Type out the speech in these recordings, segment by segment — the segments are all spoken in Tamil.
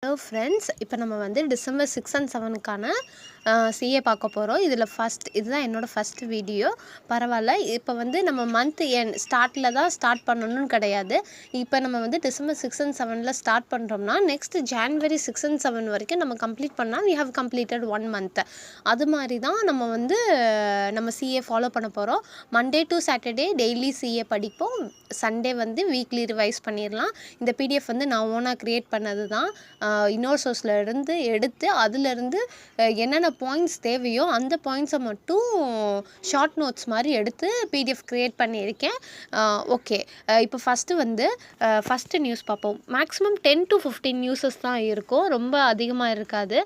ஹலோ ஃப்ரெண்ட்ஸ், இப்போ நம்ம வந்து டிசம்பர் 6 அண்ட் 7க்கான சிஏ பார்க்க போகிறோம். இதில் இதுதான் என்னோடய ஃபஸ்ட்டு வீடியோ. பரவாயில்ல, இப்போ வந்து நம்ம மந்த் ஸ்டார்ட்டில் தான் ஸ்டார்ட் பண்ணணும்னு கிடையாது. இப்போ நம்ம வந்து டிசம்பர் 6 அண்ட் 7ல் ஸ்டார்ட் பண்ணுறோம்னா நெக்ஸ்ட் ஜான்வரி 6 அண்ட் 7 வரைக்கும் நம்ம கம்ப்ளீட் பண்ணால் வி ஹவ் கம்ப்ளீட்டட் 1 மந்த். அது மாதிரி தான் நம்ம வந்து நம்ம சிஏ ஃபாலோ பண்ண போகிறோம். Monday to Saturday daily CA படிப்போம். சண்டே வந்து வீக்லி ரிவைஸ் பண்ணிடலாம். இந்த பிடிஎஃப் வந்து நான் ஓனாக க்ரியேட் பண்ணது தான். இன்னொரு சோர்ஸில் இருந்து எடுத்து அதிலிருந்து என்னென்ன பாயிண்ட்ஸ் தேவையோ அந்த பாயிண்ட்ஸை மட்டும் ஷார்ட் நோட்ஸ் மாதிரி எடுத்து பிடிஎஃப் க்ரியேட் பண்ணியிருக்கேன். ஓகே, இப்போ ஃபஸ்ட்டு நியூஸ் பார்ப்போம். மேக்ஸிமம் 10 to 15 நியூஸஸ் தான் இருக்கும், ரொம்ப அதிகமாக இருக்காது.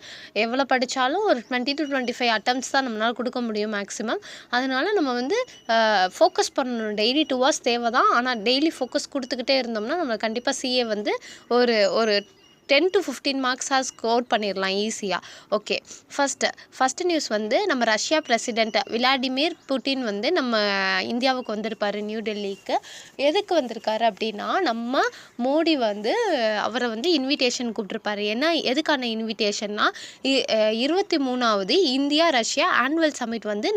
எவ்வளோ படித்தாலும் ஒரு 20 to 25 அட்டம்ப்ட்ஸ் தான் நம்மளால் கொடுக்க முடியும் மேக்ஸிமம். அதனால் நம்ம வந்து ஃபோக்கஸ் பண்ணணும். டெய்லி 2 hours தேவை தான். ஆனால் டெய்லி ஃபோக்கஸ் கொடுத்துக்கிட்டே இருந்தோம்னா நம்ம கண்டிப்பாக சிஏ வந்து ஒரு 10 to 15 மார்க்ஸாக ஸ்கோர் பண்ணிடலாம் ஈஸியாக. ஓகே, ஃபஸ்ட்டு நியூஸ் வந்து நம்ம ரஷ்யா பிரசிடெண்ட் விளாடிமிர் புட்டின் வந்து நம்ம இந்தியாவுக்கு வந்திருப்பார், நியூ டெல்லிக்கு. எதுக்கு வந்திருக்காரு அப்படின்னா, நம்ம மோடி வந்து அவரை வந்து இன்விடேஷன் கூப்பிட்ருப்பாரு. ஏன்னா எதுக்கான இன்விடேஷன்னா 23வது இந்தியா ரஷ்யா ஆனுவல் சமிட் வந்து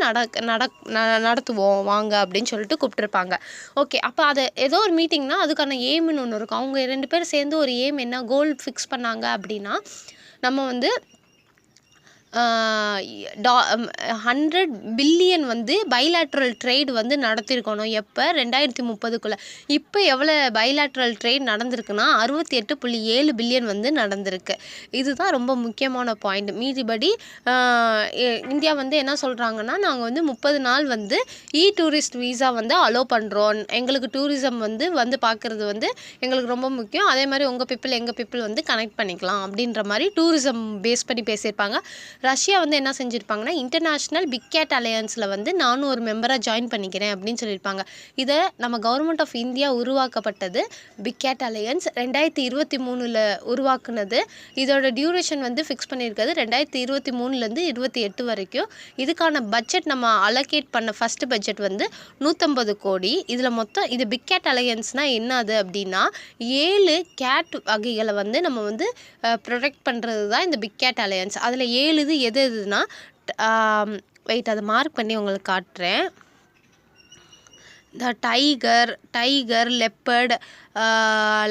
நடத்துவோம் வாங்க அப்படின்னு சொல்லிட்டு கூப்பிட்ருப்பாங்க. ஓகே, அப்போ அது ஏதோ ஒரு மீட்டிங்னா அதுக்கான எய்ம்னு ஒன்று இருக்கும். அவங்க 2 பேரும் சேர்ந்து ஒரு எய்ம் என்ன கோல் ஃபிக்ஸ் பண்ணாங்க அப்படின்னா, நம்ம வந்து 100 பில்லியன் வந்து பைலேட்ரல் ட்ரேட் வந்து நடத்திருக்கணும். எப்போ 2030க்குள்ளே. இப்போ எவ்வளோ பைலேட்ரல் ட்ரேட் நடந்திருக்குன்னா 68.7 பில்லியன் வந்து நடந்திருக்கு. இதுதான் ரொம்ப முக்கியமான பாயிண்ட். மீதிபடி இந்தியா வந்து என்ன சொல்கிறாங்கன்னா, நாங்கள் வந்து 30 நாள் வந்து டூரிஸ்ட் வீசா வந்து அலோவ் பண்ணுறோம். எங்களுக்கு டூரிசம் வந்து பார்க்குறது வந்து எங்களுக்கு ரொம்ப முக்கியம். அதே மாதிரி உங்கள் பீப்புள் எங்கள் பீப்புள் வந்து கனெக்ட் பண்ணிக்கலாம் அப்படின்ற மாதிரி டூரிசம் பேஸ் பண்ணி பேசியிருப்பாங்க. ரஷ்யா வந்து என்ன செஞ்சுருப்பாங்கன்னா, இன்டர்நேஷ்னல் பிக் கேட் அலையன்ஸில் வந்து நானும் ஒரு மெம்பராக ஜாயின் பண்ணிக்கிறேன் அப்படின்னு சொல்லியிருப்பாங்க. இதை நம்ம கவர்மெண்ட் ஆஃப் இந்தியா உருவாக்கப்பட்டது. பிக் கேட் அலையன்ஸ் 2023ல் உருவாக்குனது. இதோட டியூரேஷன் வந்து ஃபிக்ஸ் பண்ணியிருக்கிறது 2023லேருந்து 28 வரைக்கும். இதுக்கான பட்ஜெட் நம்ம அலோகேட் பண்ண ஃபஸ்ட்டு பட்ஜெட் வந்து 150 கோடி. இதில் மொத்தம் இது பிக் கேட் அலையன்ஸ்னால் என்னது அப்படின்னா, 7 கேட் வகைகளை வந்து நம்ம வந்து ப்ரொடெக்ட் பண்ணுறது தான் இந்த பிக் கேட் அலையன்ஸ். அதில் 7 எதுனா வெயிட், அதை மார்க் பண்ணி உங்களுக்கு காட்டுறேன். இந்த tiger, leopard,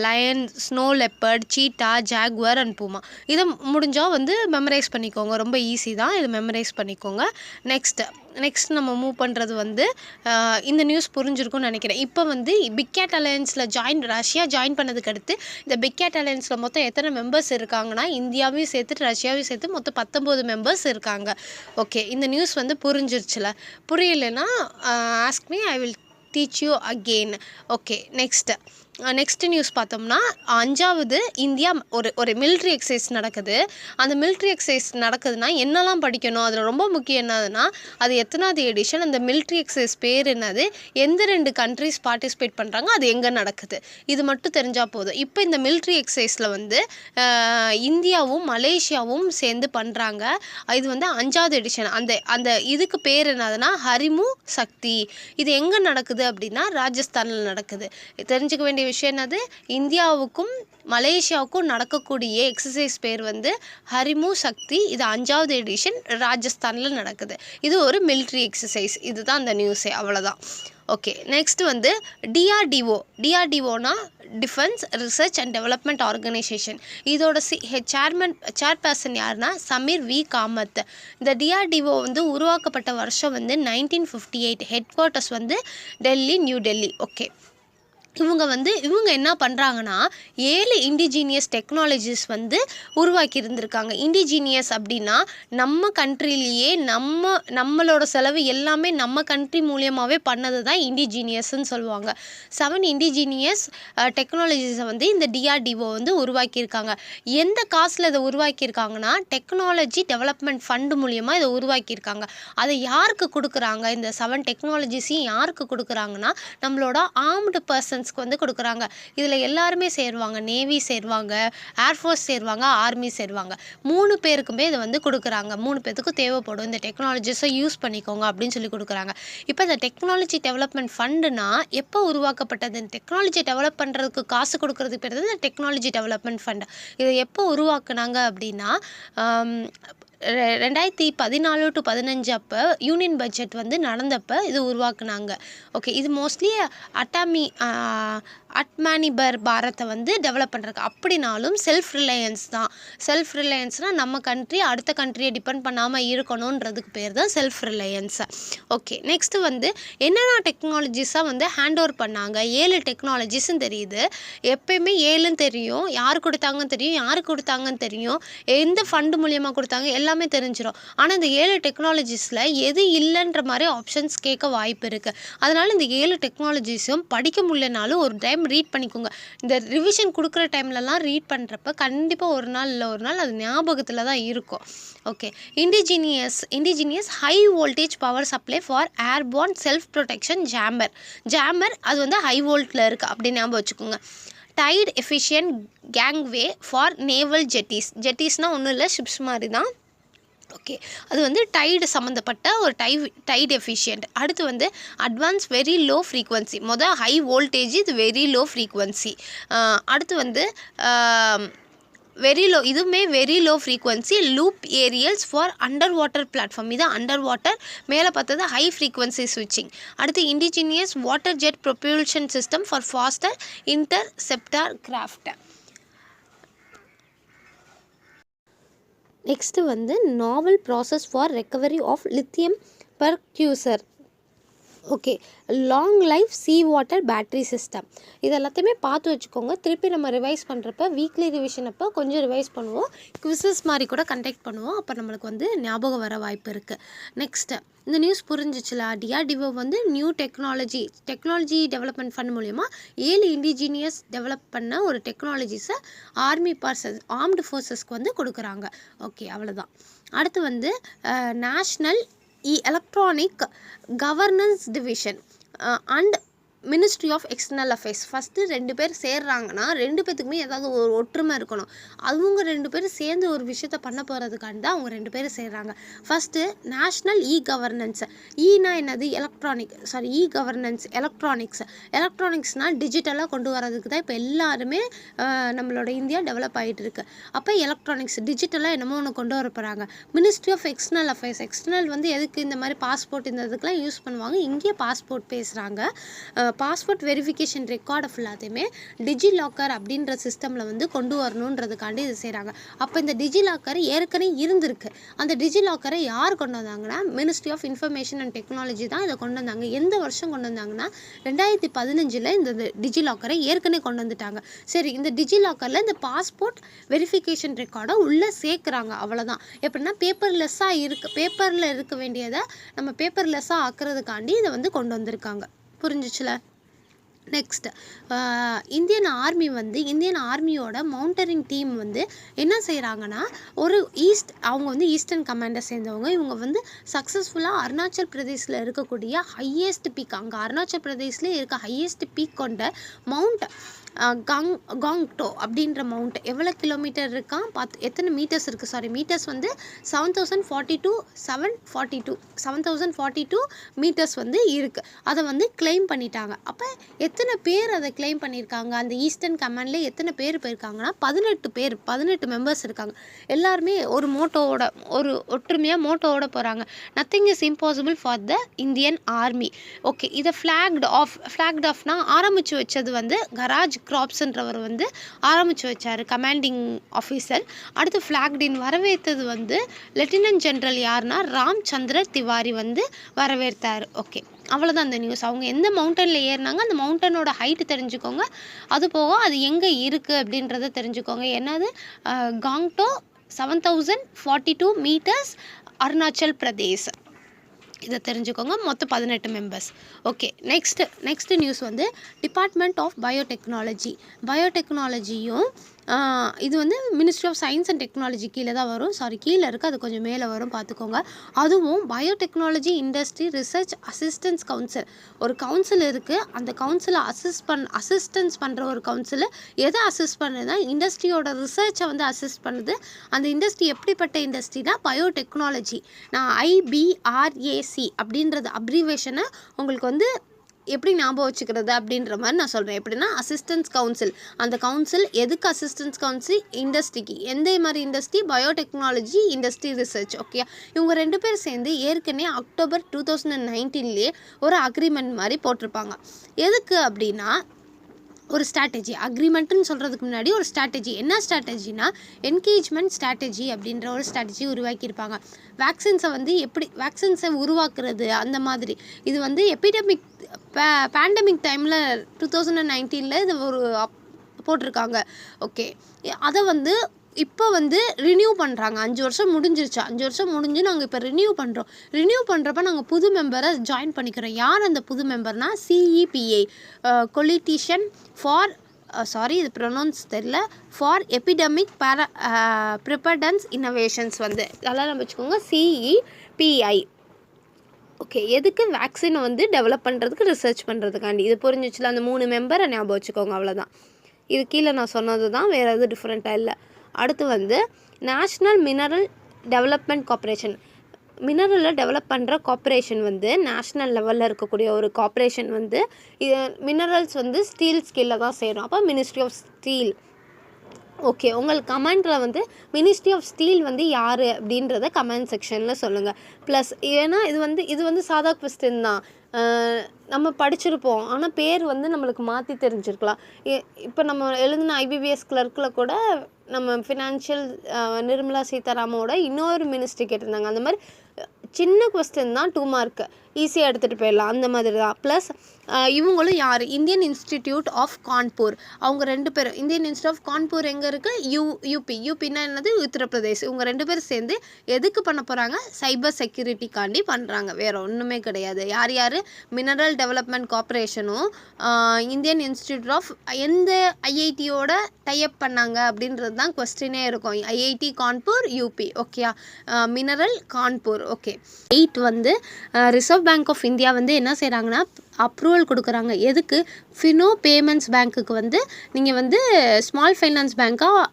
lion, snow leopard, cheetah, jaguar and puma. இதை முடிஞ்சால் வந்து மெமரைஸ் பண்ணிக்கோங்க. ரொம்ப ஈஸி தான், இதை மெமரைஸ் பண்ணிக்கோங்க. நெக்ஸ்ட் நம்ம மூவ் பண்ணுறது வந்து இந்த நியூஸ் புரிஞ்சிருக்கும்னு நினைக்கிறேன். இப்போ வந்து பிக் கேட் அலையன்ஸில் ரஷ்யா ஜாயின் பண்ணதுக்கு அடுத்து இந்த பிக் கேட் அலையன்ஸில் மொத்தம் எத்தனை மெம்பர்ஸ் இருக்காங்கன்னா, இந்தியாவையும் சேர்த்து ரஷ்யாவையும் சேர்த்து மொத்தம் 19 மெம்பர்ஸ் இருக்காங்க. ஓகே, இந்த நியூஸ் வந்து புரிஞ்சிருச்சுல? புரியலைன்னா ask me, I will teach you again. Okay, next news பார்த்தோம்னா, 5வது இந்தியா ஒரு மிலிட்ரி எக்ஸசைஸ் நடக்குது. அந்த மிலிட்ரி எக்ஸசைஸ் நடக்குதுன்னா என்னெல்லாம் படிக்கணும்? அதில் ரொம்ப முக்கியம் என்னதுன்னா, அது எத்தனாவது எடிஷன், அந்த மிலிட்ரி எக்ஸசைஸ் பேர் என்னது, எந்த 2 கண்ட்ரிஸ் பார்ட்டிசிபேட் பண்ணுறாங்க, அது எங்கே நடக்குது, இது மட்டும் தெரிஞ்சால் போதும். இப்போ இந்த மிலிட்ரி எக்ஸசைஸில் வந்து இந்தியாவும் மலேசியாவும் சேர்ந்து பண்ணுறாங்க. இது வந்து 5வது எடிஷன். அந்த இதுக்கு பேர் என்னதுன்னா ஹரிமு சக்தி. இது எங்கே நடக்குது அப்படின்னா ராஜஸ்தானில் நடக்குது. தெரிஞ்சுக்க வேண்டிய விஷயம் என்னது, இந்தியாவுக்கும் மலேசியாவுக்கும் நடக்கக்கூடிய எக்ஸசைஸ் பேர் வந்து ஹரிமு சக்தி. இது 5வது எடிஷன், ராஜஸ்தானில் நடக்குது. இது ஒரு மிலிட்ரி எக்ஸசைஸ். இதுதான் அந்த நியூஸே, அவ்வளோதான். ஓகே, நெக்ஸ்ட் வந்து டிஆர்டிஓனா defence research and development organisation. இதோட சேர்பர்சன் யாருன்னா சமீர் வி காமத். இந்த டிஆர்டிஓ வந்து உருவாக்கப்பட்ட வருஷம் வந்து 1958. ஹெட் குவார்ட்டர்ஸ் வந்து டெல்லி, நியூ டெல்லி. ஓகே, இவங்க என்ன பண்ணுறாங்கன்னா 7 இண்டிஜீனியஸ் டெக்னாலஜிஸ் வந்து உருவாக்கி இருந்திருக்காங்க. இண்டிஜீனியஸ் அப்படின்னா நம்ம கண்ட்ரிலேயே நம்மளோட செலவு எல்லாமே நம்ம கண்ட்ரி மூலியமாகவே பண்ணது தான் இண்டிஜீனியஸ்ன்னு சொல்லுவாங்க. 7 இண்டிஜீனியஸ் டெக்னாலஜிஸை வந்து இந்த டிஆர்டிஓ வந்து உருவாக்கியிருக்காங்க. எந்த காசில் இதை உருவாக்கியிருக்காங்கன்னா, டெக்னாலஜி டெவலப்மெண்ட் ஃபண்டு மூலியமாக இதை உருவாக்கியிருக்காங்க. அதை யாருக்கு கொடுக்குறாங்க? இந்த 7 டெக்னாலஜிஸையும் யாருக்கு கொடுக்குறாங்கன்னா, நம்மளோட ஆர்ம்டு பர்சன்ஸ் டிபார்ட்மெண்ட்ஸ்க்கு வந்து கொடுக்குறாங்க. இதில் எல்லாருமே சேருவாங்க. நேவி சேருவாங்க, ஏர்ஃபோர்ஸ் சேருவாங்க, ஆர்மி சேருவாங்க. 3 பேருக்குமே இதை வந்து கொடுக்குறாங்க. 3 பேத்துக்கும் தேவைப்படும், இந்த டெக்னாலஜிஸை யூஸ் பண்ணிக்கோங்க அப்படின்னு சொல்லி கொடுக்குறாங்க. இப்போ இந்த டெக்னாலஜி டெவலப்மெண்ட் ஃபண்டுனா எப்போ உருவாக்கப்பட்டது? டெக்னாலஜி டெவலப் பண்ணுறதுக்கு காசு கொடுக்குறதுக்கு பேர் தான் இந்த டெக்னாலஜி டெவலப்மெண்ட் ஃபண்டு. இதை எப்போ உருவாக்குனாங்க அப்படின்னா 2014 to 15 அப்போ யூனியன் பட்ஜெட் வந்து நடந்தப்போ இது உருவாக்குனாங்க. ஓகே, இது மோஸ்ட்லி அட்மானிபர் பாரத்தை வந்து டெவலப் பண்ணுறதுக்கு. அப்படின்னாலும் செல்ஃப் ரிலையன்ஸ் தான். செல்ஃப் ரிலையன்ஸ்னால் நம்ம கண்ட்ரி அடுத்த கண்ட்ரியை டிபெண்ட் பண்ணாமல் இருக்கணுன்றதுக்கு பேர் தான் செல்ஃப் ரிலையன்ஸ். ஓகே, நெக்ஸ்ட்டு வந்து என்னென்ன டெக்னாலஜிஸாக வந்து ஹேண்ட் ஓவர் பண்ணாங்க? 7 டெக்னாலஜிஸ்ன்னு தெரியுது. எப்பயுமே 7ன்னு தெரியும், யார் கொடுத்தாங்கன்னு தெரியும், யாருக்கு கொடுத்தாங்கன்னு தெரியும், எந்த ஃபண்டு மூலியமாக கொடுத்தாங்க, எல்லாமே தெரிஞ்சிடும். ஆனால் இந்த 7 டெக்னாலஜிஸில் எது இல்லைன்ற மாதிரி ஆப்ஷன்ஸ் கேட்க வாய்ப்பு இருக்குது. அதனால் இந்த 7 டெக்னாலஜிஸும் படிக்க முடியலனாலும் ஒரு டைம் ரீட் பண்ணிக்கோங்க. இந்த ரிவிஷன் கொடுக்குற டைம்லலாம் ரீட் பண்ணுறப்ப கண்டிப்பாக ஒரு நாள் இல்லை ஒரு நாள் அது ஞாபகத்தில் தான் இருக்கும். Okay, indigenous high voltage power supply for airborne self protection jammer அது வந்து ஹை வோல்ட்டில் இருக்குது அப்படின்னு ஞாபகம் வச்சுக்கோங்க. டைட் எஃபிஷியன்ட் கேங்வே ஃபார் நேவல் ஜெட்டிஸ்னால் ஒன்றும் இல்லை, ஷிப்ஸ் மாதிரி தான். ஓகே, அது வந்து டைடு சம்மந்தப்பட்ட ஒரு டைட் எஃபிஷியன்ட். அடுத்து வந்து advance very low frequency. High voltage, இது வெரி லோ ஃப்ரீக்வன்சி. அடுத்து வந்து இதுவுமே very low frequency loop aerials for underwater platform. இது அண்டர் வாட்டர், மேலே பார்த்தது ஹை ஃப்ரீக்வன்சி ஸ்விட்சிங். அடுத்து indigenous water jet propulsion system for faster interceptor craft. Next வந்து novel process for recovery of lithium precursor. Okay, long life sea water battery system. இது எல்லாத்தையுமே பார்த்து வச்சுக்கோங்க. திருப்பி நம்ம ரிவைஸ் பண்ணுறப்ப வீக்லி ரிவிஷன் அப்போ கொஞ்சம் ரிவைஸ் பண்ணுவோம், குவிசஸ் மாதிரி கூட கண்டக்ட் பண்ணுவோம். அப்போ நம்மளுக்கு வந்து ஞாபகம் வர வாய்ப்பு இருக்குது. நெக்ஸ்ட்டு இந்த நியூஸ் புரிஞ்சிச்சுல? டிஆர்டிஓ வந்து நியூ டெக்னாலஜி டெவலப்மெண்ட் ஃபண்ட் மூலயமா 7 இண்டிஜினியஸ் டெவலப் பண்ண ஒரு டெக்னாலஜிஸை ஆர்ம்டு ஃபோர்ஸஸ்க்கு வந்து கொடுக்குறாங்க. ஓகே, அவ்வளோதான். அடுத்து வந்து national electronic governance division and ministry of external affairs. First 2 பேர் சேர்றாங்கன்னா 2 பேத்துக்குமே ஏதாவது ஒரு ஒற்றுமை இருக்கணும். அவங்க 2 பேரும் சேர்ந்து ஒரு விஷயத்த பண்ண போகிறதுக்காண்டி தான் அவங்க 2 பேரும் சேர்றாங்க. First national governance. ஈனா என்னது? கவர்னன்ஸ் எலக்ட்ரானிக்ஸ்னால் டிஜிட்டலாக கொண்டு வரதுக்கு தான் இப்போ எல்லாருமே நம்மளோட இந்தியா டெவலப் ஆகிட்டு இருக்கு. அப்போ எலக்ட்ரானிக்ஸ் டிஜிட்டலாக என்னமோ ஒன்று கொண்டு வர போகிறாங்க. Ministry of external affairs. External வந்து எதுக்கு? இந்த மாதிரி பாஸ்போர்ட் இந்த இதுக்கெலாம் யூஸ் பண்ணுவாங்க. இங்கேயே பாஸ்போர்ட் பேசுகிறாங்க. பாஸ்போர்ட் வெரிஃபிகேஷன் ரெக்கார்டை ஃபுல்லாத்தையுமே டிஜிலாக்கர் அப்படின்ற சிஸ்டமில் வந்து கொண்டு வரணுன்றதுக்காண்டி இது செய்கிறாங்க. அப்போ இந்த டிஜிலாக்கர் ஏற்கனவே இருந்திருக்கு. அந்த டிஜிலாக்கரை யார் கொண்டு வந்தாங்கன்னா ministry of information and technology தான் இதை கொண்டு வந்தாங்க. எந்த வருஷம் கொண்டு வந்தாங்கன்னா 2015 இந்த டிஜிலாக்கரை ஏற்கனவே கொண்டு வந்துட்டாங்க. சரி, இந்த டிஜிலாக்கரில் இந்த பாஸ்போர்ட் வெரிஃபிகேஷன் ரெக்கார்டை உள்ளே சேர்க்குறாங்க. அவ்வளோதான். எப்படின்னா பேப்பரில் இருக்க வேண்டியதை நம்ம பேப்பர்லெஸ்ஸாக ஆக்குறதுக்காண்டி இதை வந்து கொண்டு வந்திருக்காங்க. புரிஞ்சிச்சுல? நெக்ஸ்ட் இந்தியன் ஆர்மியோட மவுண்டரிங் டீம் வந்து என்ன செய்கிறாங்கன்னா அவங்க வந்து ஈஸ்டர்ன் கமாண்டை சேர்ந்தவங்க. இவங்க வந்து சக்ஸஸ்ஃபுல்லாக அருணாச்சல் பிரதேசில் இருக்கக்கூடிய ஹையஸ்ட் பீக், அங்கே அருணாச்சல் பிரதேசில் இருக்க ஹையஸ்ட் பீக் கொண்ட மவுண்ட் காங்டோ அப்படின்ற மவுண்ட் எவ்வளோ கிலோமீட்டர் இருக்கான் எத்தனை மீட்டர்ஸ் இருக்குது? மீட்டர்ஸ் வந்து 7042 மீட்டர்ஸ் வந்து இருக்குது. அதை வந்து கிளைம் பண்ணிட்டாங்க. அப்போ எத்தனை பேர் அதை கிளைம் பண்ணியிருக்காங்க? அந்த ஈஸ்டர்ன் கமாண்டில் எத்தனை பேர் போயிருக்காங்கன்னா 18 மெம்பர்ஸ் இருக்காங்க. எல்லாருமே ஒரு ஒற்றுமையாக மோட்டோவோட போகிறாங்க. Nothing is impossible for the Indian army. Okay, இதை ஃப்ளாக்ட் ஆஃப்னா ஆரம்பித்து வச்சது வந்து கராஜ் கிராப்ஸ்ன்றவர் வந்து ஆரம்பித்து வச்சார், கமாண்டிங் ஆஃபீஸர். அடுத்து ஃப்ளாக்டின் வரவேற்றது வந்து லெப்டினன்ட் ஜெனரல் யாருன்னா ராம்சந்திர திவாரி வந்து வரவேற்றார். ஓகே, அவ்வளோதான் அந்த நியூஸ். அவங்க எந்த மவுண்டனில் ஏறினாங்க, அந்த மவுண்டனோட ஹைட்டு தெரிஞ்சுக்கோங்க. அது போக அது எங்கே இருக்குது அப்படின்றத தெரிஞ்சுக்கோங்க. என்னது? காங்டோ 7042 மீட்டர்ஸ், அருணாச்சல் பிரதேஷ். இதை தெரிஞ்சுக்கோங்க. மொத்தம் 18 மெம்பர்ஸ். ஓகே, நெக்ஸ்ட் நியூஸ் வந்து டிபார்ட்மெண்ட் ஆஃப் பயோடெக்னாலஜியும் இது வந்து ministry of science and technology கீழே தான் வரும். கீழே இருக்குது, அது கொஞ்சம் மேலே வரும் பார்த்துக்கோங்க. அதுவும் biotechnology industry research assistance council ஒரு கவுன்சில் இருக்குது. அந்த கவுன்சிலை அசிஸ்டன்ஸ் பண்ணுற ஒரு கவுன்சில் எதை அசிஸ்ட் பண்ணுதுன்னா இண்டஸ்ட்ரியோட ரிசர்ச்சை வந்து அசிஸ்ட் பண்ணுது. அந்த இண்டஸ்ட்ரி எப்படிப்பட்ட இண்டஸ்ட்ரினா பயோடெக்னாலஜி. நான் IBRAC அப்படின்றது அப்ரிவேஷனை உங்களுக்கு வந்து எப்படி ஞாபகம் வச்சுக்கிறது அப்படின்ற மாதிரி நான் சொல்கிறேன். எப்படின்னா அசிஸ்டன்ஸ் கவுன்சில். அந்த கவுன்சில் எதுக்கு அசிஸ்டன்ஸ் கவுன்சில்? இண்டஸ்ட்ரிக்கு. எந்த மாதிரி industry? Biotechnology industry research. Okay, இவங்க 2 பேர் சேர்ந்து ஏற்கனவே அக்டோபர் 2019 ஒரு அக்ரிமெண்ட் மாதிரி போட்டிருப்பாங்க. எதுக்கு அப்படின்னா ஒரு ஸ்ட்ராட்டஜி, அக்ரிமெண்ட்டுன்னு சொல்கிறதுக்கு முன்னாடி ஒரு ஸ்ட்ராட்டஜி. என்ன ஸ்ட்ராட்டஜினா என்கேஜ்மெண்ட் ஸ்ட்ராட்டஜி அப்படின்ற ஒரு ஸ்ட்ராட்டஜி உருவாக்கியிருப்பாங்க. வேக்சின்ஸை வந்து எப்படி வேக்சின்ஸை உருவாக்குறது அந்த மாதிரி. இது வந்து எபிடமிக் பேண்டமிக் டைமில் 2019 இது ஒரு போட்டிருக்காங்க. ஓகே, அதை வந்து இப்போ வந்து ரினியூ பண்ணுறாங்க. 5 வருஷம் முடிஞ்சிருச்சு. 5 வருஷம் முடிஞ்சு நாங்கள் இப்போ ரினியூ பண்ணுறோம். ரினியூ பண்ணுறப்ப நாங்கள் புது மெம்பரை ஜாயின் பண்ணிக்கிறோம். யார் அந்த புது மெம்பர்னா CEPA, கொலிட்டிஷியன் ஃபார் இது ப்ரொனவுன்ஸ் தெரியல, ஃபார் எபிடமிக் ப்ரிப்பர்டன்ஸ் இன்னோவேஷன்ஸ் வந்து அதெல்லாம் நம்ம வச்சுக்கோங்க, CEPI. ஓகே, எதுக்கு? வேக்சினை வந்து டெவலப் பண்ணுறதுக்கு, ரிசர்ச் பண்ணுறதுக்காண்டி. இது புரிஞ்சிச்சுல? அந்த 3 மெம்பரை ஞாபகம் வச்சுக்கோங்க, அவ்வளோதான். இது கீழே நான் சொன்னது தான், வேறு எதுவும் டிஃப்ரெண்ட்டாக இல்லை. அடுத்து வந்து நேஷ்னல் மினரல் டெவலப்மெண்ட் கார்ப்பரேஷன். மினரலை டெவலப் பண்ணுற கார்ப்பரேஷன் வந்து நேஷ்னல் லெவலில் இருக்கக்கூடிய ஒரு கார்ப்பரேஷன் வந்து மினரல்ஸ் வந்து ஸ்டீல் ஸ்கில்ல தான் செய்கிறோம். அப்போ மினிஸ்ட்ரி ஆஃப் ஸ்டீல். ஓகே, உங்களுக்கு கமெண்ட்டில் வந்து மினிஸ்ட்ரி ஆஃப் ஸ்டீல் வந்து யார் அப்படின்றத கமெண்ட் செக்ஷனில் சொல்லுங்கள். ப்ளஸ் ஏன்னா இது வந்து சாதா கொஸ்டின் தான், நம்ம படிச்சிருப்போம். ஆனால் பேர் வந்து நம்மளுக்கு மாற்றி தெரிஞ்சிருக்கலாம். இப்போ நம்ம எழுதின IBPS கிளர்க்கில் கூட நம்ம ஃபினான்ஷியல் நிர்மலா சீதாராமனோட இன்னொரு மினிஸ்ட்ரி கேட்டிருந்தாங்க. அந்த மாதிரி சின்ன கொஸ்டின் தான், 2 மார்க்கு, ஈஸியாக எடுத்துகிட்டு போயிடலாம். அந்த மாதிரி தான். ப்ளஸ் இவங்களும் யார்? Indian institute of Kanpur. அவங்க 2 பேரும். இந்தியன் இன்ஸ்டியூட் ஆஃப் கான்பூர் எங்கே இருக்குது? யூபின்னா என்னது? உத்தரப்பிரதேஷ். இவங்க 2 பேரும் சேர்ந்து எதுக்கு பண்ண போகிறாங்க? சைபர் செக்யூரிட்டிக்காண்டி பண்ணுறாங்க, வேறு ஒன்றுமே கிடையாது. யார்? மினரல் டெவலப்மெண்ட் கார்ப்பரேஷனும் இந்தியன் இன்ஸ்டிடியூட் ஆஃப் எந்த IITயோட டைப் பண்ணாங்க அப்படின்றது தான் கொஸ்டினே இருக்கும். IIT Kanpur, UP. Okay, mineral Kanpur. Okay, 8 வந்து ரிசர்வ் பேங்க் ஆஃப் இந்தியா வந்து என்ன செய்கிறாங்கன்னா அப்ரூவல் கொடுக்குறாங்க. எதுக்கு? ஃபினோ பேமெண்ட்ஸ் பேங்க்குக்கு வந்து நீங்கள் வந்து ஸ்மால் ஃபைனான்ஸ் பேங்க்காக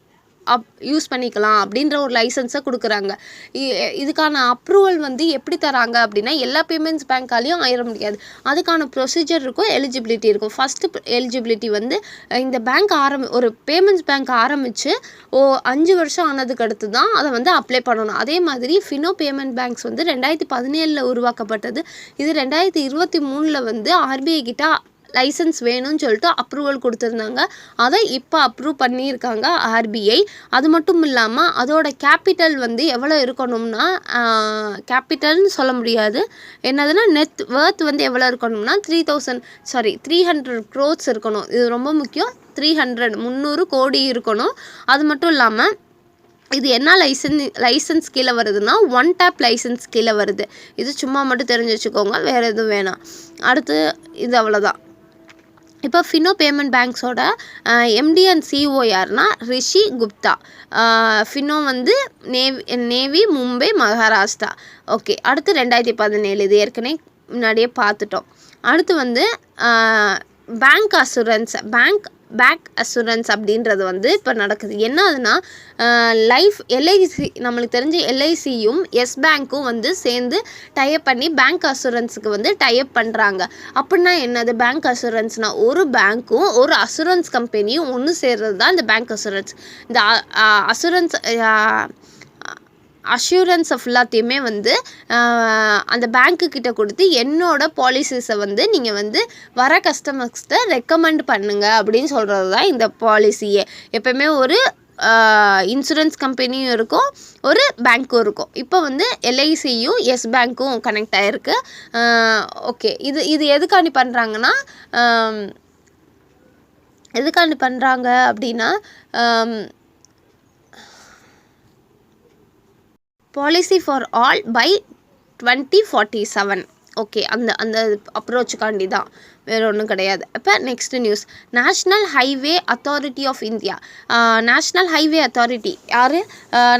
யூஸ் பண்ணிக்கலாம் அப்படின்ற ஒரு லைசன்ஸை கொடுக்குறாங்க. இதுக்கான அப்ரூவல் வந்து எப்படி தராங்க அப்படின்னா எல்லா பேமெண்ட்ஸ் பேங்க்காலையும் ஆயிட முடியாது. அதுக்கான ப்ரொசீஜர் இருக்கும், எலிஜிபிலிட்டி இருக்கும். ஃபஸ்ட்டு எலிஜிபிலிட்டி வந்து இந்த பேங்க் ஒரு பேமெண்ட்ஸ் பேங்க் ஆரம்பித்து 5 வருஷம் ஆனதுக்கு அடுத்து தான் அதை வந்து அப்ளை பண்ணணும். அதே மாதிரி ஃபினோ பேமெண்ட் பேங்க்ஸ் வந்து 2017 உருவாக்கப்பட்டது. இது 2023 வந்து RBI கிட்ட லைசன்ஸ் வேணும்னு சொல்லிட்டு அப்ரூவல் கொடுத்துருந்தாங்க. அதை இப்போ அப்ரூவ் பண்ணியிருக்காங்க RBI. அது மட்டும் இல்லாமல் அதோட கேபிட்டல் வந்து எவ்வளோ இருக்கணும்னா, கேபிட்டல்னு சொல்ல முடியாது, என்னதுன்னா நெட் வர்த் வந்து எவ்வளோ இருக்கணும்னா 300 crores இருக்கணும். இது ரொம்ப முக்கியம். 300 கோடி இருக்கணும். அது மட்டும் இல்லாமல் இது என்ன லைசன்ஸ் கீழே வருதுன்னா 1 tap லைசன்ஸ் கீழே வருது. இது சும்மா மட்டும் தெரிஞ்சு வச்சுக்கோங்க, வேறு எதுவும் வேணாம். அடுத்து இது அவ்வளோதான். இப்போ ஃபினோ பேமெண்ட் பேங்க்ஸோட MD அண்ட் CEO யாருன்னா ரிஷி குப்தா. ஃபினோ வந்து நேவி, மும்பை, மகாராஷ்டிரா. ஓகே, அடுத்து 2017. இது ஏற்கனவே முன்னாடியே பார்த்துட்டோம். அடுத்து வந்து பேங்க் அசூரன்ஸ் அப்படின்றது வந்து இப்போ நடக்குது. என்ன அதுனா LIC, நம்மளுக்கு தெரிஞ்ச LICயும் எஸ் பேங்க்கும் வந்து சேர்ந்து டைப் பண்ணி பேங்க் அசூரன்ஸுக்கு வந்து டைப் பண்ணுறாங்க. அப்படின்னா என்னது பேங்க் அசூரன்ஸ்னால்? ஒரு பேங்க்கும் ஒரு அசூரன்ஸ் கம்பெனியும் ஒன்று சேர்றது தான் இந்த பேங்க் அசூரன்ஸ். இந்த அஷ்யூரன்ஸ் ஃபுல்லாத்தையுமே வந்து அந்த பேங்க்குக்கிட்ட கொடுத்து என்னோட பாலிசிஸை வந்து நீங்கள் வந்து வர கஸ்டமர்ஸ்கிட்ட ரெக்கமெண்ட் பண்ணுங்க அப்படின்னு சொல்கிறது தான் இந்த பாலிசியே. எப்போயுமே ஒரு இன்சூரன்ஸ் கம்பெனியும் இருக்கும், ஒரு பேங்க்கும் இருக்கும். இப்போ வந்து LICயும் எஸ் பேங்க்கும் கனெக்ட் ஆகிருக்கு. ஓகே, இது எதுக்காண்டி பண்ணுறாங்கன்னா அப்படின்னா policy for all by 2047. Okay, அந்த அப்ரோச்சுக்காண்டி தான், வேறு ஒன்றும் கிடையாது. இப்போ next news, national highway authority of India. National highway authority யார்?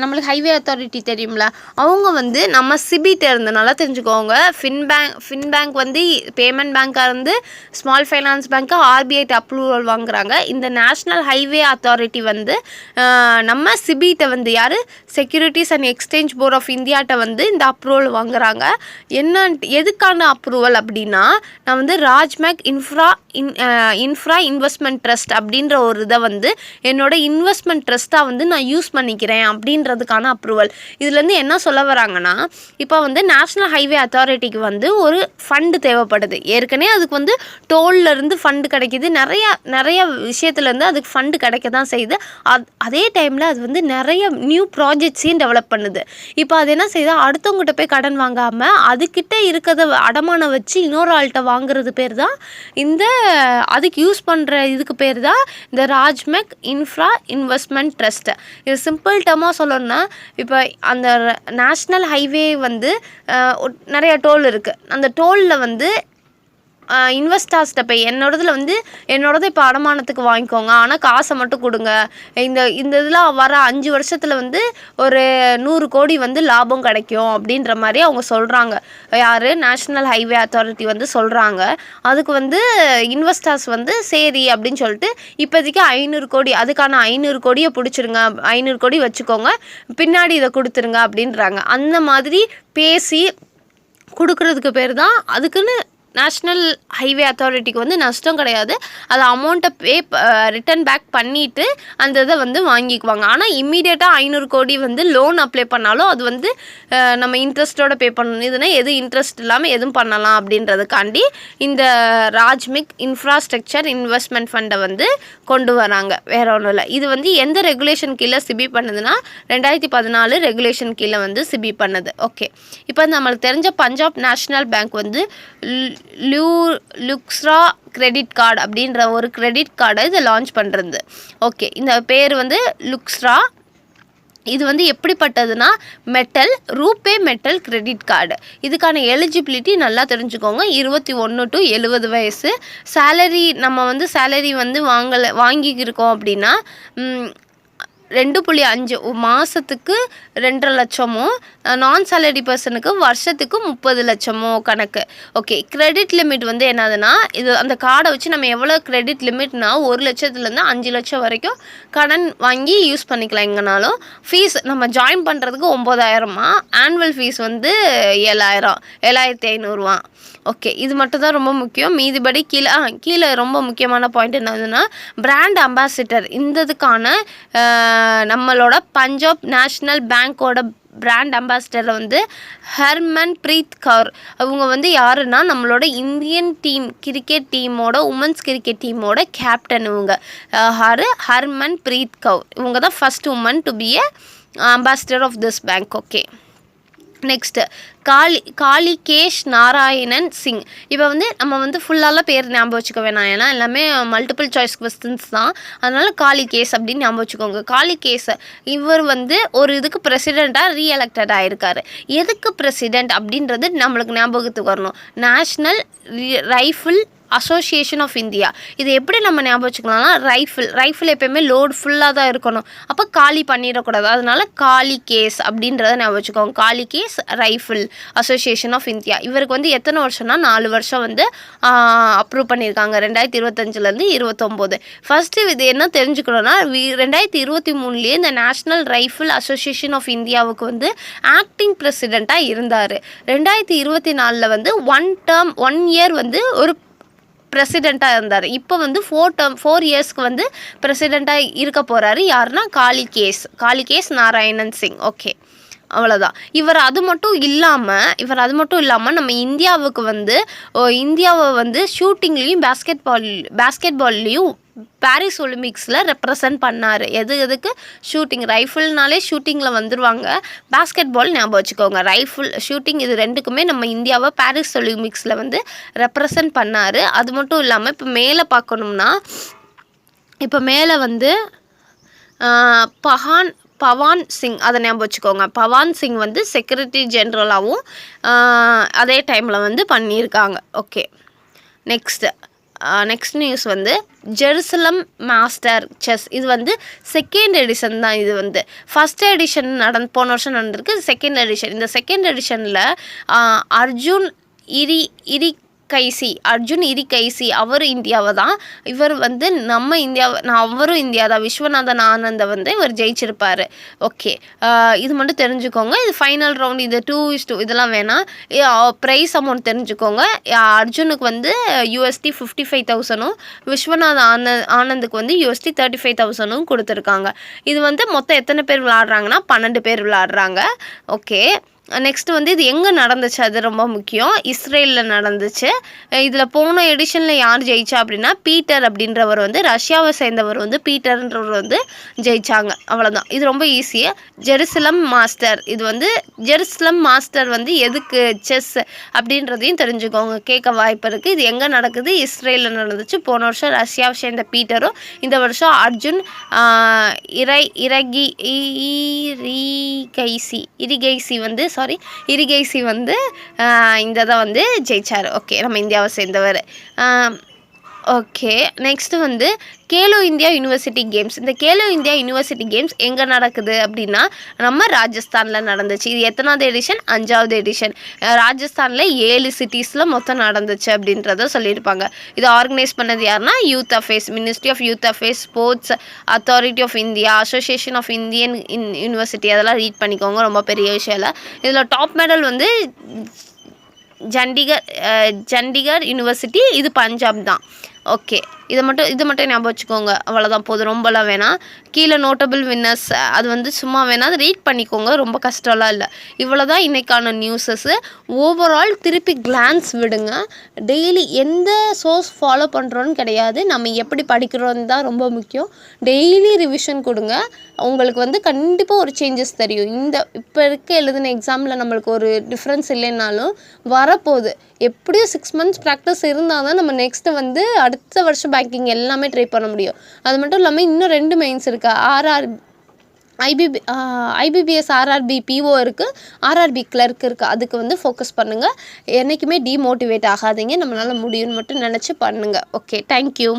நம்மளுக்கு ஹைவே அத்தாரிட்டி தெரியும்ல, அவங்க வந்து நம்ம சிபிட்ட இருந்தனால தெரிஞ்சுக்கோங்க. ஃபின்பேங்க் வந்து பேமெண்ட் பேங்காக இருந்து ஸ்மால் ஃபைனான்ஸ் பேங்க்கு ஆர்பிஐட்ட அப்ரூவல் வாங்குறாங்க. இந்த நேஷ்னல் ஹைவே அத்தாரிட்டி வந்து நம்ம சிபிட்ட வந்து யார்? Securities and exchange board of இந்தியாட்ட வந்து இந்த அப்ரூவல் வாங்குறாங்க. எதுக்கான அப்ரூவல் அப்படின்னா, நான் வந்து ராஜ்மேக் இன்ஃப்ரா இன்வெஸ்ட்மெண்ட் ட்ரஸ்ட் அப்படின்ற ஒரு இதை வந்து என்னோட இன்வெஸ்ட்மெண்ட் ட்ரஸ்ட்டாக வந்து நான் யூஸ் பண்ணிக்கிறேன் அப்படின்றதுக்கான அப்ரூவல். இதுலேருந்து என்ன சொல்ல வராங்கன்னா, இப்போ வந்து நேஷ்னல் ஹைவே அத்தாரிட்டிக்கு வந்து ஒரு ஃபண்டு தேவைப்படுது. ஏற்கனவே அதுக்கு வந்து டோல்லேருந்து ஃபண்டு கிடைக்கிது, நிறைய விஷயத்துலேருந்து அதுக்கு ஃபண்டு கிடைக்க தான் செய்யுது. அதே டைமில் அது வந்து நிறைய நியூ ப்ராஜெக்ட்ஸையும் டெவலப் பண்ணுது. இப்போ அது என்ன செய்யுது, அடுத்தவங்ககிட்ட போய் கடன் வாங்காமல் அதுக்கிட்ட இருக்கிறத அடமானம் வச்சு இன்னொரு ஆள்கிட்ட வாங்குறது பேர் தான் இந்த அதுக்கு யூஸ் பண்ணுற இதுக்கு பேர் தான் இந்த ராஜ்மேக் இன்ஃப்ரா இன்வெஸ்ட்மெண்ட் ட்ரஸ்ட்டு. இது சிம்பிள் டேர்மாக சொல்லணும்னா, இப்போ அந்த நேஷ்னல் ஹைவே வந்து நிறைய டோல் இருக்குது. அந்த டோலில் வந்து இன்வெஸ்டர்ஸ்கிட்ட போய் என்னோடது இப்போ அடமானத்துக்கு வாங்கிக்கோங்க, ஆனால் காசை மட்டும் கொடுங்க, இந்த இதெல்லாம் வர 5 வருஷத்தில் வந்து ஒரு 100 கோடி வந்து லாபம் கிடைக்கும் அப்படின்ற மாதிரி அவங்க சொல்கிறாங்க. யார்? நேஷ்னல் ஹைவே அத்தாரிட்டி வந்து சொல்கிறாங்க. அதுக்கு வந்து இன்வெஸ்டர்ஸ் வந்து சரி அப்படின்னு சொல்லிட்டு இப்போதைக்கு 500 கோடி, அதுக்கான 500 கோடியை பிடிச்சிருங்க, 500 கோடி வச்சுக்கோங்க, பின்னாடி இதை கொடுத்துருங்க அப்படின்றாங்க. அந்த மாதிரி பேசி கொடுக்குறதுக்கு பேர் தான். அதுக்குன்னு நேஷ்னல் ஹைவே அத்தாரிட்டிக்கு வந்து நஷ்டம் கிடையாது. அது அமௌண்ட்டை ரிட்டர்ன் பேக் பண்ணிவிட்டு அந்த இதை வந்து வாங்கிக்குவாங்க. ஆனால் இம்மீடியட்டாக 500 கோடி வந்து லோன் அப்ளை பண்ணாலும் அது வந்து நம்ம இன்ட்ரெஸ்ட்டோட பே பண்ணணும். இதுனா எது இன்ட்ரெஸ்ட் இல்லாமல் எதுவும் பண்ணலாம் அப்படின்றதுக்காண்டி இந்த ராஜ்மிக் இன்ஃப்ராஸ்ட்ரக்சர் இன்வெஸ்ட்மெண்ட் ஃபண்டை வந்து கொண்டு வராங்க. வேறு ஒன்றும் இல்லை. இது வந்து எந்த ரெகுலேஷன் கீழே சிபி பண்ணுதுன்னா 2014 ரெகுலேஷன் கீழே வந்து சிபி பண்ணுது. ஓகே, இப்போ நம்மளுக்கு தெரிஞ்ச பஞ்சாப் நேஷ்னல் பேங்க் வந்து லுக்ஸ்ரா கிரெடிட் கார்டு அப்படின்ற ஒரு கிரெடிட் கார்டை இது லான்ச் பண்ணுறது. ஓகே, இந்த பேர் வந்து லுக்ஸ்ரா. இது வந்து எப்படிப்பட்டதுன்னா ரூபே மெட்டல் கிரெடிட் கார்டு. இதுக்கான எலிஜிபிலிட்டி நல்லா தெரிஞ்சுக்கோங்க. 21 to 70 வயசு. நம்ம வந்து சேலரி வந்து வாங்கியிருக்கோம் அப்படின்னா 2.5 மாதத்துக்கு 2.5 லட்சமோ, நான் சேலரி பர்சனுக்கு வருஷத்துக்கு 30 லட்சமோ கணக்கு. ஓகே, கிரெடிட் லிமிட் வந்து என்னதுன்னா, இது அந்த கார்டை வச்சு நம்ம எவ்வளோ கிரெடிட் லிமிட்னா 1 லட்சத்துலேருந்து 5 லட்சம் வரைக்கும் கடன் வாங்கி யூஸ் பண்ணிக்கலாம் எங்கேனாலும். ஃபீஸ் நம்ம ஜாயின் பண்ணுறதுக்கு 9,000, ஆனுவல் ஃபீஸ் வந்து 7,500. ஓகே, இது மட்டும் தான் ரொம்ப முக்கியம். மீதிபடி கீழே ரொம்ப முக்கியமான பாயிண்ட் என்னதுன்னா, பிராண்ட் அம்பாசிடர். இதுக்கான நம்மளோட பஞ்சாப் நேஷ்னல் பேங்க்கோட பிராண்ட் அம்பாசிடரில் வந்து ஹர்மன் பிரீத் கவுர். அவங்க வந்து யாருன்னா, நம்மளோட இந்தியன் கிரிக்கெட் டீமோட உமன்ஸ் கிரிக்கெட் டீமோட கேப்டன். இவங்க ஹர்மன் பிரீத் கவுர். இவங்க தான் first woman to be a ambassador of this bank. Okay, next Kalikesh Narayanan Singh. இப்போ வந்து நம்ம வந்து ஃபுல்லாலாம் பேர் ஞாபகம் வச்சுக்க வேணாம், ஏன்னா எல்லாமே மல்டிபிள் சாய்ஸ் கொஸ்டின்ஸ் தான். அதனால் காளிகேஷ் அப்படின்னு ஞாபகம் வச்சுக்கோங்க. காளிகேஷ் இவர் வந்து ஒரு இதுக்கு பிரசிடெண்ட்டாக ரீஎலெக்டட் ஆகிருக்காரு. எதுக்கு பிரசிடெண்ட் அப்படின்றது நம்மளுக்கு ஞாபகத்துக்கு வரணும். National rifle association of India. இது எப்படி நம்ம ஞாபகம் வச்சுக்கலாம்னா, ரைஃபிள் எப்போயுமே லோடு ஃபுல்லாக தான் இருக்கணும், அப்போ காலி பண்ணிடக்கூடாது. அதனால காளிகேஷ் அப்படின்றத ஞாபகம் வச்சுக்கோங்க. காளிகேஷ் ரைஃபிள் அசோசியேஷன் ஆஃப் இந்தியா. இவருக்கு வந்து எத்தனை வருஷம்னா 4 வருஷம் வந்து அப்ரூவ் பண்ணியிருக்காங்க, 2025லேருந்து 29. ஃபஸ்ட்டு இது என்ன தெரிஞ்சுக்கணும்னா, 2023 இந்த நேஷ்னல் ரைஃபிள் அசோசியேஷன் ஆஃப் இந்தியாவுக்கு வந்து ஆக்டிங் பிரசிடெண்ட்டாக இருந்தார். 2024 வந்து 1 இயர் வந்து ஒரு பிரசிடெண்ட்டாக இருந்தார். இப்போ வந்து 4 இயர்ஸ்க்கு வந்து பிரசிடெண்ட்டாக இருக்க போகிறாரு. யாருன்னா காளிகேஷ் நாராயணன் சிங். ஓகே, அவ்வளோதான். இவர் அது மட்டும் இல்லாமல் நம்ம இந்தியாவை வந்து ஷூட்டிங்லேயும் பேஸ்கெட்பால்லையும் பாரிஸ் ஒலிம்பிக்ஸில் ரெப்ரசன்ட் பண்ணார். எதுக்கு? ஷூட்டிங். ரைஃபிள்னாலே ஷூட்டிங்கில் வந்துடுவாங்க. பேஸ்கெட்பால் ஞாபகம் வச்சுக்கோங்க. ரைஃபிள், ஷூட்டிங், இது ரெண்டுக்குமே நம்ம இந்தியாவை பாரிஸ் ஒலிம்பிக்ஸில் வந்து ரெப்ரசன்ட் பண்ணார். அது மட்டும் இல்லாமல் இப்போ மேலே பார்க்கணும்னா, இப்போ மேலே வந்து பவான் சிங், அதை ஞாபகம் வச்சுக்கோங்க. பவான் சிங் வந்து செக்ரட்டரி ஜென்ரலாகவும் அதே டைமில் வந்து பண்ணியிருக்காங்க. ஓகே, நெக்ஸ்ட்டு நெக்ஸ்ட் நியூஸ் வந்து ஜெருசலம் மாஸ்டர் செஸ். இது வந்து செகண்ட் எடிஷன் தான். இது வந்து ஃபஸ்ட் எடிஷன் போன வருஷம் நடந்திருக்கு. Second edition. இந்த செகண்ட் எடிஷனில் அர்ஜுன் இரிகைசி அவர் இந்தியாவை தான். இவர் வந்து நம்ம அவரும் இந்தியா தான். விஸ்வநாதன் ஆனந்தை வந்து இவர் ஜெயிச்சிருப்பார். ஓகே, இது மட்டும் தெரிஞ்சுக்கோங்க. இது ஃபைனல் ரவுண்ட். இது 2:2 இதெல்லாம் வேணாம். ப்ரைஸ் அமௌண்ட் தெரிஞ்சுக்கோங்க. அர்ஜுனுக்கு வந்து USD 55,000, விஸ்வநாத ஆனந்துக்கு வந்து USD 35,000 கொடுத்துருக்காங்க. இது வந்து மொத்தம் எத்தனை பேர் விளாட்றாங்கன்னா 12 பேர் விளாட்றாங்க. ஓகே, நெக்ஸ்ட் வந்து இது எங்கே நடந்துச்சு, அது ரொம்ப முக்கியம். இஸ்ரேலில் நடந்துச்சு. இதில் போன எடிஷனில் யார் ஜெயிச்சா அப்படின்னா பீட்டர் அப்படின்றவர் வந்து ரஷ்யாவை சேர்ந்தவர் வந்து பீட்டர்ன்றவர் வந்து ஜெயிச்சாங்க. அவ்வளோதான். இது ரொம்ப ஈஸியாக. Jerusalem master. இது வந்து ஜெருசலம் மாஸ்டர் வந்து எதுக்கு செஸ் அப்படின்றதையும் தெரிஞ்சுக்கோங்க. கேட்க வாய்ப்பு இருக்குது. இது எங்கே நடக்குது? இஸ்ரேலில் நடந்துச்சு. போன வருஷம் ரஷ்யாவை சேர்ந்த பீட்டரும் இந்த வருஷம் அர்ஜுன் இரிகைசி வந்து இந்த தான் வந்து ஜெயிச்சார். ஓகே, நம்ம இந்தியாவை சேர்ந்தவர். ஓகே, நெக்ஸ்ட்டு வந்து கேலோ இந்தியா யூனிவர்சிட்டி கேம்ஸ். இந்த கேலோ இந்தியா யூனிவர்சிட்டி கேம்ஸ் எங்கே நடக்குது அப்படின்னா நம்ம ராஜஸ்தானில் நடந்துச்சு. இது எத்தனாவது எடிஷன்? 5வது எடிஷன். ராஜஸ்தானில் 7 சிட்டிஸில் மொத்தம் நடந்துச்சு அப்படின்றத சொல்லியிருப்பாங்க. இதை ஆர்கனைஸ் பண்ணது யாருன்னா youth affairs, ministry of youth affairs, sports authority of India, association of Indian university. அதெல்லாம் ரீட் பண்ணிக்கோங்க, ரொம்ப பெரிய விஷயம் இல்லை. இதில் டாப் மெடல் வந்து சண்டிகர் யூனிவர்சிட்டி. இது பஞ்சாப் தான். ஓகே, இது மட்டும் ஞாபகம் வச்சுக்கோங்க. அவ்வளோதான், போதும், ரொம்பலாம் வேணாம். கீழே நோட்டபிள் வின்னர்ஸ் அது வந்து சும்மா வேணாம், அதை ரீட் பண்ணிக்கோங்க, ரொம்ப கஷ்டம்லாம் இல்லை. இவ்வளோ தான் இன்றைக்கான நியூஸஸ்ஸு. ஓவரால் திருப்பி கிளான்ஸ் விடுங்க. டெய்லி எந்த சோர்ஸ் ஃபாலோ பண்ணுறோன்னு கிடையாது, நம்ம எப்படி படிக்கிறோன்னு தான் ரொம்ப முக்கியம். டெய்லி ரிவிஷன் கொடுங்க. உங்களுக்கு வந்து கண்டிப்பாக ஒரு சேஞ்சஸ் தெரியும். இப்போ எழுதின எக்ஸாமில் நம்மளுக்கு ஒரு டிஃப்ரென்ஸ் இல்லைன்னாலும் வரப்போகுது. எப்படியும் 6 months ப்ராக்டிஸ் இருந்தால் தான் நம்ம நெக்ஸ்ட்டு வந்து அடுத்த வருஷம் பேங்கிங் எல்லாமே ட்ரை பண்ண முடியும். அது மட்டும் இல்லாமல் இன்னும் 2 மெயின்ஸ் இருக்குது. IBPS RRB PO இருக்குது, RRB கிளர்க் இருக்குது. அதுக்கு வந்து ஃபோக்கஸ் பண்ணுங்கள். என்றைக்குமே டிமோட்டிவேட் ஆகாதீங்க. நம்மளால் முடியும்னு மட்டும் நினச்சி பண்ணுங்கள். Okay, thank you.